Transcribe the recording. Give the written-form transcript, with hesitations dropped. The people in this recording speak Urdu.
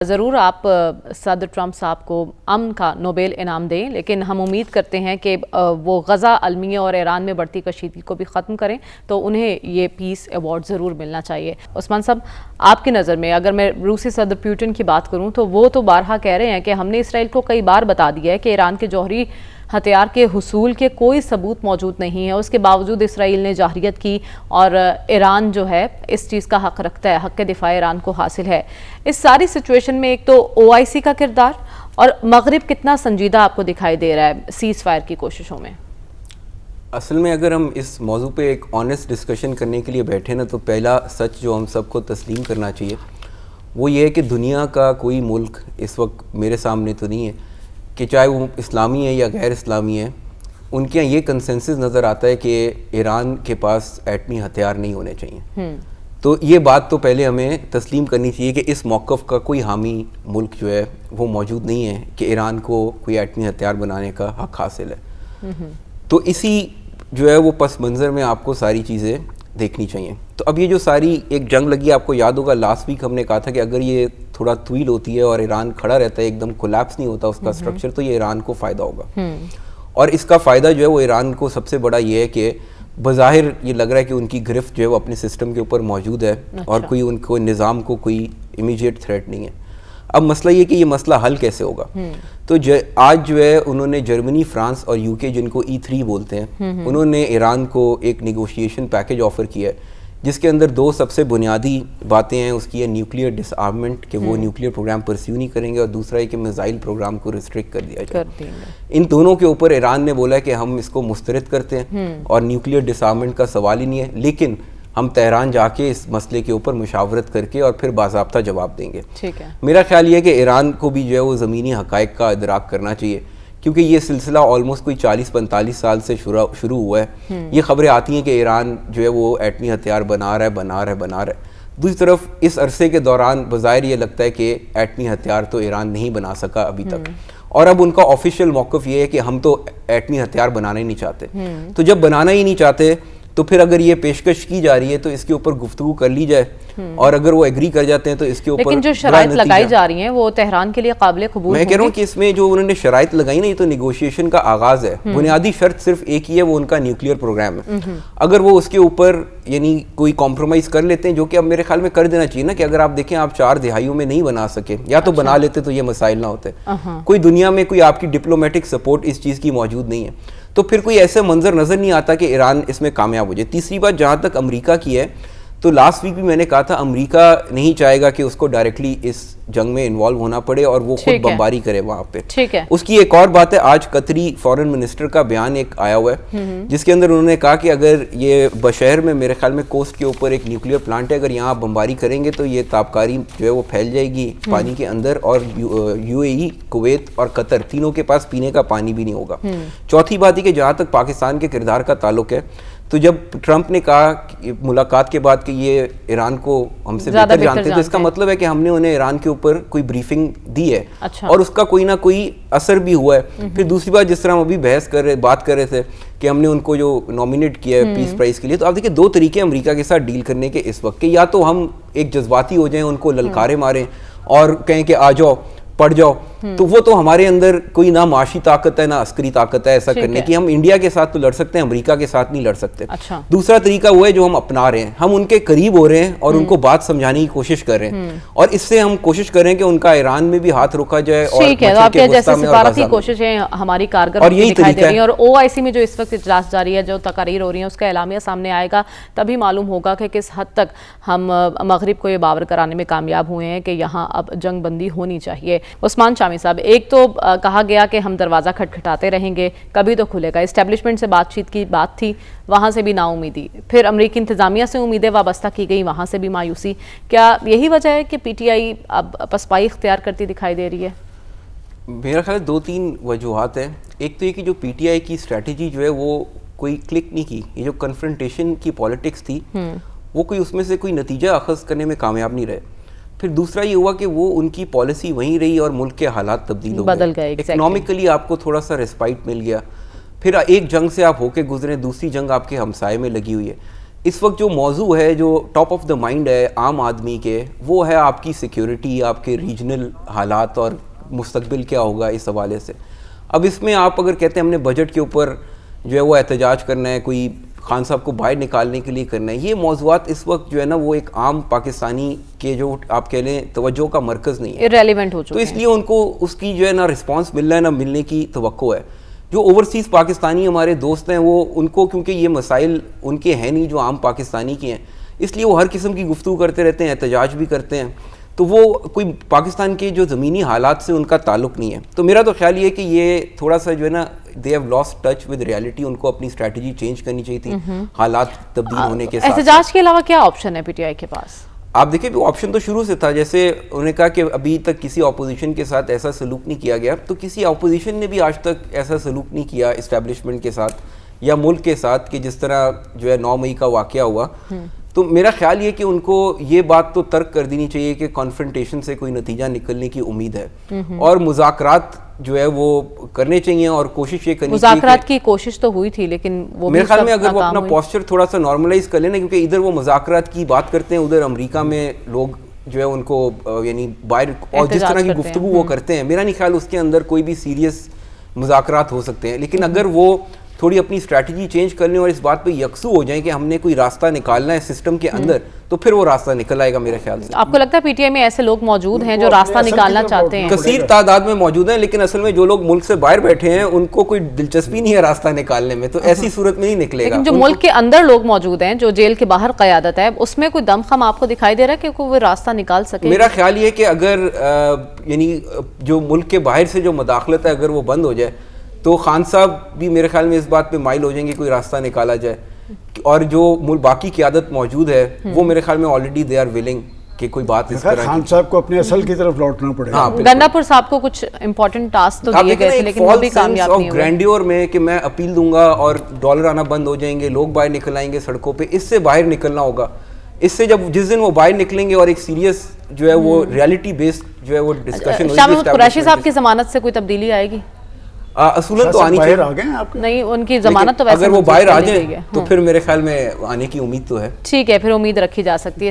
ضرور آپ صدر ٹرمپ صاحب کو امن کا نوبیل انعام دیں، لیکن ہم امید کرتے ہیں کہ وہ غزہ المیہ اور ایران میں بڑھتی کشیدگی کو بھی ختم کریں، تو انہیں یہ پیس ایوارڈ ضرور ملنا چاہیے۔ عثمان صاحب، آپ کی نظر میں اگر میں روسی صدر پیوٹن کی بات کروں تو وہ تو بارہا کہہ رہے ہیں کہ ہم نے اسرائیل کو کئی بار بتا دیا ہے کہ ایران کے جوہری ہتھیار کے حصول کے کوئی ثبوت موجود نہیں ہے، اس کے باوجود اسرائیل نے جارحیت کی اور ایران جو ہے اس چیز کا حق رکھتا ہے، حق دفاع ایران کو حاصل ہے۔ اس ساری سچویشن میں ایک تو OIC کا کردار اور مغرب کتنا سنجیدہ آپ کو دکھائی دے رہا ہے سیز فائر کی کوششوں میں؟ اصل میں اگر ہم اس موضوع پہ ایک آنیسٹ ڈسکشن کرنے کے لیے بیٹھے نا، تو پہلا سچ جو ہم سب کو تسلیم کرنا چاہیے وہ یہ ہے کہ دنیا کا کوئی ملک اس وقت میرے سامنے تو نہیں ہے کہ چاہے وہ اسلامی ہے یا غیر اسلامی ہے، ان کے یہاں یہ کنسنسس نظر آتا ہے کہ ایران کے پاس ایٹمی ہتھیار نہیں ہونے چاہیے۔ تو یہ بات تو پہلے ہمیں تسلیم کرنی چاہیے کہ اس موقف کا کوئی حامی ملک جو ہے وہ موجود نہیں ہے کہ ایران کو کوئی ایٹمی ہتھیار بنانے کا حق حاصل ہے۔ تو اسی جو ہے وہ پس منظر میں آپ کو ساری چیزیں دیکھنی چاہیے۔ تو اب یہ جو ساری ایک جنگ لگی، آپ کو یاد ہوگا لاسٹ ویک ہم نے کہا تھا کہ اگر یہ تھوڑا طویل ہوتی ہے اور ایران کھڑا رہتا ہے، ایک دم کولیپس نہیں ہوتا اس کا سٹرکچر، تو یہ ایران کو فائدہ ہوگا۔ اور اس کا فائدہ جو ہے وہ ایران کو سب سے بڑا یہ ہے کہ بظاہر یہ لگ رہا ہے کہ ان کی گرفت جو ہے وہ اپنے سسٹم کے اوپر موجود ہے اور کوئی ان کو نظام کو کوئی امیجیٹ تھریٹ نہیں ہے۔ اب مسئلہ یہ کہ یہ مسئلہ حل کیسے ہوگا؟ تو آج جو ہے انہوں نے جرمنی، فرانس اور UK، جن کو E3 بولتے ہیں، انہوں نے ایران کو ایک نیگوشیشن پیکج آفر کیا ہے جس کے اندر دو سب سے بنیادی باتیں ہیں۔ اس کی ہے نیوکلیئر ڈس آرمنٹ، کہ وہ نیوکلیئر پروگرام پرسیو نہیں کریں گے، اور دوسرا ہے کہ میزائل پروگرام کو ریسٹرکٹ کر دیا جائے۔ ان دونوں کے اوپر ایران نے بولا ہے کہ ہم اس کو مسترد کرتے ہیں اور نیوکلیئر ڈس آرمنٹ کا سوال ہی نہیں ہے، لیکن ہم تہران جا کے اس مسئلے کے اوپر مشاورت کر کے اور پھر باضابطہ جواب دیں گے۔ میرا خیال یہ ہے کہ ایران کو بھی جو ہے وہ زمینی حقائق کا ادراک کرنا چاہیے، کیونکہ یہ سلسلہ آلموسٹ کوئی 40-45 سال سے شروع ہوا ہے۔ یہ خبریں آتی ہیں کہ ایران جو ہے وہ ایٹمی ہتھیار بنا رہا ہے۔ دوسری طرف اس عرصے کے دوران بظاہر یہ لگتا ہے کہ ایٹمی ہتھیار تو ایران نہیں بنا سکا ابھی تک، اور اب ان کا آفیشیل موقف یہ ہے کہ ہم تو ایٹمی ہتھیار بنانا ہی نہیں چاہتے۔ تو جب بنانا ہی نہیں چاہتے تو پھر اگر یہ پیشکش کی جا رہی ہے تو اس کے اوپر گفتگو کر لی جائے، اور اگر وہ ایگری کر جاتے ہیں تو اس کے اوپر لیکن جو شرائط لگائی جا رہی ہیں وہ تہران کے لیے قابل قبول میں کہہ رہا ہوں کہ اس میں جو انہوں نے شرائط لگائی نا، یہ تو نیگوشیشن کا آغاز ہے۔ بنیادی شرط صرف ایک ہی ہے، وہ ان کا نیوکلیئر پروگرام ہے۔ اگر وہ اس کے اوپر یعنی کوئی کمپرومائز کر لیتے ہیں، جو کہ اب میرے خیال میں کر دینا چاہیے نا، کہ اگر آپ دیکھیں آپ 4 دہائیوں میں نہیں بنا سکے، یا تو بنا لیتے تو یہ مسائل نہ ہوتے۔ کوئی دنیا میں کوئی آپ کی ڈپلومیٹک سپورٹ اس چیز کی موجود نہیں ہے، تو پھر کوئی ایسا منظر نظر نہیں آتا کہ ایران اس میں کامیاب ہو جائے۔ تیسری بات جہاں تک امریکہ کی ہے، تو لاسٹ ویک بھی میں نے کہا تھا امریکہ نہیں چاہے گا کہ اس کو ڈائریکٹلی اس جنگ میں انوالو ہونا پڑے اور وہ خود بمباری کرے وہاں پہ۔ اس کی ایک اور بات ہے، آج قطری فورن منسٹر کا بیان ایک آیا ہوا ہے جس کے اندر انہوں نے کہا کہ اگر یہ بشہر میں، میرے خیال میں کوسٹ کے اوپر ایک نیوکلیئر پلانٹ ہے، اگر یہاں آپ بمباری کریں گے تو یہ تابکاری جو ہے وہ پھیل جائے گی پانی کے اندر، اور UAE، کویت اور قطر تینوں کے پاس پینے کا پانی بھی نہیں ہوگا۔ چوتھی بات یہ کہ جہاں تک پاکستان کے کردار کا تعلق ہے، تو جب ٹرمپ نے کہا ملاقات کے بعد کہ یہ ایران کو ہم سے بہتر جانتے ہیں، تو اس کا مطلب ہے کہ ہم نے انہیں ایران کے اوپر کوئی بریفنگ دی ہے، اور اس کا کوئی نہ کوئی اثر بھی ہوا ہے۔ پھر دوسری بات، جس طرح ہم ابھی بات کر رہے تھے کہ ہم نے ان کو جو نامینیٹ کیا ہے پیس پرائز کے لیے، تو آپ دیکھیں 2 طریقے امریکہ کے ساتھ ڈیل کرنے کے اس وقت، کہ یا تو ہم ایک جذباتی ہو جائیں، ان کو للکارے ماریں اور کہیں کہ آ جاؤ پڑ جاؤ، تو وہ تو ہمارے اندر کوئی نہ معاشی طاقت ہے نہ عسکری طاقت ہے ایسا کرنے کی۔ ہم انڈیا کے ساتھ تو لڑ سکتے ہیں، امریکہ کے ساتھ نہیں لڑ سکتے۔ دوسرا طریقہ وہ ہے جو ہم اپنا رہے ہیں، ہم ان کے قریب ہو رہے ہیں اور ان کو بات سمجھانے کی کوشش کر رہے ہیں، اور اس سے ہم کوشش کر رہے ہیں کہ ان کا ایران میں بھی ہاتھ روکا جائے، اور جیسے سفارتی کوششیں ہماری کارگر دکھائی دے رہی ہیں، اور OIC میں جو اس وقت اجلاس جاری ہے، جو تقاریر ہو رہی ہیں، اس کا اعلامیہ سامنے آئے گا، تبھی معلوم ہوگا کہ کس حد تک ہم مغرب کو یہ باور کرانے میں کامیاب ہوئے ہیں کہ یہاں اب جنگ بندی ہونی چاہیے۔ عثمان شامی صاحب، ایک تو کہا گیا کہ ہم دروازہ کھٹکھٹاتے رہیں گے، کبھی تو کھلے گا، اسٹیبلشمنٹ سے بات چیت کی بات تھی، وہاں سے بھی نا امیدی، پھر امریکی انتظامیہ سے امیدیں وابستہ کی گئی، وہاں سے بھی مایوسی۔ کیا یہی وجہ ہے کہ PTI اب پسپائی اختیار کرتی دکھائی دے رہی ہے؟ میرا خیال 2-3 وجوہات ہیں۔ ایک تو یہ کہ جو PTI کی اسٹریٹجی جو ہے وہ کوئی کلک نہیں کی، یہ جو کنفرنٹیشن کی پالیٹکس تھی وہ کوئی اس میں سے کوئی نتیجہ اخذ کرنے میں کامیاب نہیں رہے۔ پھر دوسرا یہ ہوا کہ وہ ان کی پالیسی وہیں رہی اور ملک کے حالات تبدیل ہو گئے، اکنامکلی آپ کو تھوڑا سا ریسپائٹ مل گیا، پھر ایک جنگ سے آپ ہو کے گزرے، دوسری جنگ آپ کے ہمسائے میں لگی ہوئی ہے۔ اس وقت جو موضوع ہے جو ٹاپ آف دا مائنڈ ہے عام آدمی کے، وہ ہے آپ کی سیکیورٹی، آپ کے ریجنل حالات اور مستقبل کیا ہوگا اس حوالے سے. اب اس میں آپ اگر کہتے ہیں ہم نے بجٹ کے اوپر جو ہے وہ احتجاج کرنا ہے، کوئی خان صاحب کو باہر نکالنے کے لیے کرنا ہے، یہ موضوعات اس وقت جو ہے نا وہ ایک عام پاکستانی کے جو آپ کہہ لیں توجہ کا مرکز نہیں ہے، irrelevant ہو چکے تو اس لیے ان کو اس کی جو ہے نا رسپانس مل رہا ہے، نہ ملنے کی توقع ہے. جو اوورسیز پاکستانی ہمارے دوست ہیں وہ ان کو کیونکہ یہ مسائل ان کے ہیں نہیں جو عام پاکستانی کے ہیں، اس لیے وہ ہر قسم کی گفتگو کرتے رہتے ہیں، احتجاج بھی کرتے ہیں، تو وہ کوئی پاکستان کے جو زمینی حالات سے ان کا تعلق نہیں ہے. تو میرا تو خیال یہ ہے کہ یہ تھوڑا سا جو ہے نا they have lost touch with reality, ان کو اپنی اسٹریٹجی چینج کرنی چاہیے تھی حالات تبدیل ہونے کے ساتھ. احتجاج کے علاوہ کیا آپشن ہے پی ٹی آئی کے پاس؟ آپ دیکھیں آپشن تو شروع سے تھا، جیسے انہوں نے کہا کہ ابھی تک کسی اپوزیشن کے ساتھ ایسا سلوک نہیں کیا گیا، تو کسی اپوزیشن نے بھی آج تک ایسا سلوک نہیں کیا اسٹیبلشمنٹ کے ساتھ یا ملک کے ساتھ کہ جس طرح جو ہے 9 مئی کا واقعہ ہوا. تو میرا خیال یہ کہ ان کو یہ بات تو ترک کر دینی چاہیے کہ کانفرنٹیشن سے کوئی نتیجہ نکلنے کی امید ہے، اور مذاکرات جو ہے وہ کرنے چاہیے اور کوشش یہ کرنی چاہیے. مذاکرات کی کوشش تو ہوئی تھی لیکن وہ میرے خیال میں اگر وہ اپنا پوسچر تھوڑا سا نارملائز کر لیں نا، کیونکہ ادھر وہ مذاکرات کی بات کرتے ہیں، ادھر امریکہ میں لوگ جو ہے ان کو یعنی باہر اور جس طرح کی گفتگو وہ کرتے ہیں، میرا نہیں خیال اس کے اندر کوئی بھی سیریس مذاکرات ہو سکتے ہیں. لیکن اگر وہ تھوڑی اپنی اسٹریٹجی چینج کر لیں اور اس بات پہ یکسو ہو جائیں کہ ہم نے کوئی راستہ نکالنا ہے سسٹم کے اندر، تو پھر وہ راستہ نکل آئے گا میرے خیال سے. آپ کو لگتا ہے پی ٹی آئی میں ایسے لوگ موجود ہیں جو راستہ نکالنا چاہتے ہیں؟ کثیر تعداد میں موجود ہیں، لیکن اصل میں جو لوگ ملک سے باہر بیٹھے ہیں ان کو کوئی دلچسپی نہیں ہے راستہ نکالنے میں، تو ایسی صورت میں نہیں نکلے گا. لیکن جو ملک کے اندر لوگ موجود ہیں، جو جیل کے باہر قیادت ہے، اس میں کوئی دم خم آپ کو دکھائی دے رہا ہے کہ کوئی وہ راستہ نکال سکے؟ میرا خیال یہ ہے کہ اگر یعنی جو ملک کے باہر سے جو مداخلت ہے اگر وہ بند ہو جائے تو خان صاحب بھی میرے خیال میں اس بات پہ مائل ہو جائیں گے کوئی راستہ نکالا جائے، اور جو باقی قیادت موجود ہے وہ میرے خیال میں آلریڈی دے آر ولنگ کہ کوئی بات اس طرح. خان صاحب کو اپنے اصل کی طرف لوٹنا پڑے گا. گنڈا پور صاحب کو کچھ امپورٹنٹ ٹاسک تو دیے گئے تھے لیکن وہ بھی کامیاب نہیں ہوئے. گرینڈیور میں کہ میں اپیل دوں گا اور ڈالر آنا بند ہو جائیں گے، لوگ باہر نکل آئیں گے سڑکوں پہ، اس سے باہر نکلنا ہوگا. اس سے جب جس دن وہ باہر نکلیں گے اور ایک سیریس جو ہے وہ ریالٹی بیسڈ جو ہے وہ ڈسکشن ہوگی. شاہ محمود قریشی صاحب کی ضمانت سے کوئی تبدیلی آئے گی؟ اصولاً تو آنی چاہیے. نہیں، ان کی ضمانت تو ویسے اگر وہ باہر آ جائیں تو پھر میرے خیال میں آنے کی امید تو ہے. ٹھیک ہے، پھر امید رکھی جا سکتی ہے.